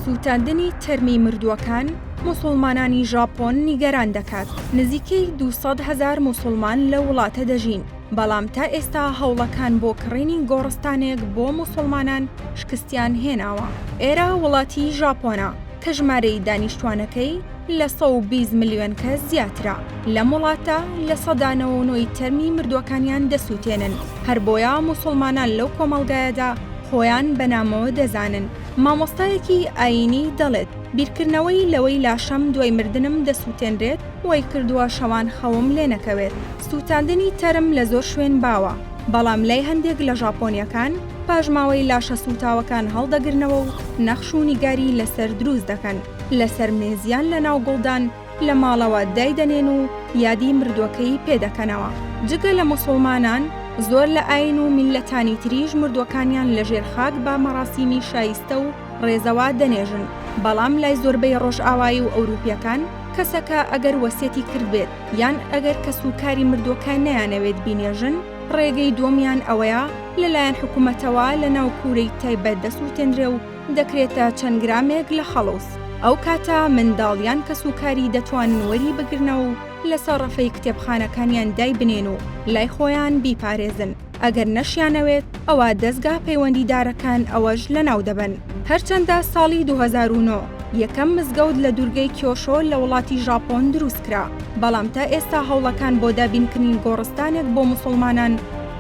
سووتاندنی تەرمی مردووەکان موسڵمانانی ژاپۆن نیگەران دەکات. نزیکەی 200,000 موسڵمان لە وڵاتە دەژین، بەڵام تا ئێستا هەوڵەکان بۆ کڕینی گۆڕستانێک بۆ موسڵمانان شکستیان هێناوە. ئێرە وڵاتی ژاپۆنە کە ژمارەی دانیشتوانەکەی لە 120 ملیۆن کەس زیاترە. لەم وڵاتە لە 90% تەرمی مردووەکانیان دەسووتێنن. هەر بۆیە موسڵمانان لەو کۆمەڵگایەدا خۆیان بەنامەوە دەزانن. مامۆستایەکی ئاینی دەڵێت بیرکردنەوەی لەوەی لاشەم دوای مردنم دەسووتێنرێت وای کردووە شەوان خەوم لێ نەکەوێت. سووتاندنی تەرم لە زۆر شوێن باوە، بەڵام لای هەندێک لە ژاپۆنیەکان پاژماوەی لاشە سوتاوەکان هەڵدەگرنەوە و نەخش و نیگاری لەسەر دروست دەکەن. لەسەر مێزیان لە ناو گوڵدان لە ماڵەوە دایدەنێن و یادی مردووەکەی پێدەکەنەوە. جگە لە موسڵمانان زۆر لە ئاین و میلەتانی تریژ مردووەکانیان لەژێر خاک بە مەراسیمی شایستە و ڕێزەوە دەنێژن. بەڵام لای زۆربەی ڕۆژئاوایی و ئەوروپیەکان کەسەکە ئەگەر وەسیەتی کرد بێت یان ئەگەر کە سوکاری مردووەکان نەیانەوێت بینێژن، ڕێگەی دووەمیان ئەوەیە لەلایەن حکوومەتەوە لە ناو کوورەی تایبەت دەسووتێنرێ و دەکرێتە چەند گرامێک لە خەڵوس. ئەو کاتە منداڵیان کە سوکاری دەتوانن وەری بگرنەوە و لەسەر ڕەفەی کتێبخانەکانیان دای بنێن و لای خۆیان بیپارێزن. ئەگەر نەشیانەوێت ئەوە دەستگا پەیوەندیدارەکان ئەوەش لەناو دەبن. هەرچەندە ساڵی 2009 یەکەم مزگەوت لە دوورگەی کیۆشۆ لە وڵاتی ژاپۆن دروستکرا، بەڵام تا ئێستا هەوڵەکان بۆ دابینکردنی گۆڕستانێک بۆ موسڵمانان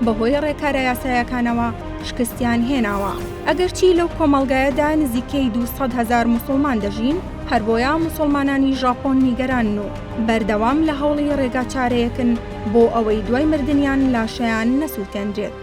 بەهۆی ڕێکارە یاسایەکانەوە شکستیان هێناوە. ئەگەرچی لەو کۆمەڵگایەدا نزیکەی 200,000 موسڵمان دەژین، هەر بۆیە موسڵمانانی ژاپۆن نیگەرانن و بەردەوام لە هەوڵی ڕێگاچارەیەکن بۆ ئەوەی دوای مردنیان لاشەیان نەسووتێنرێت.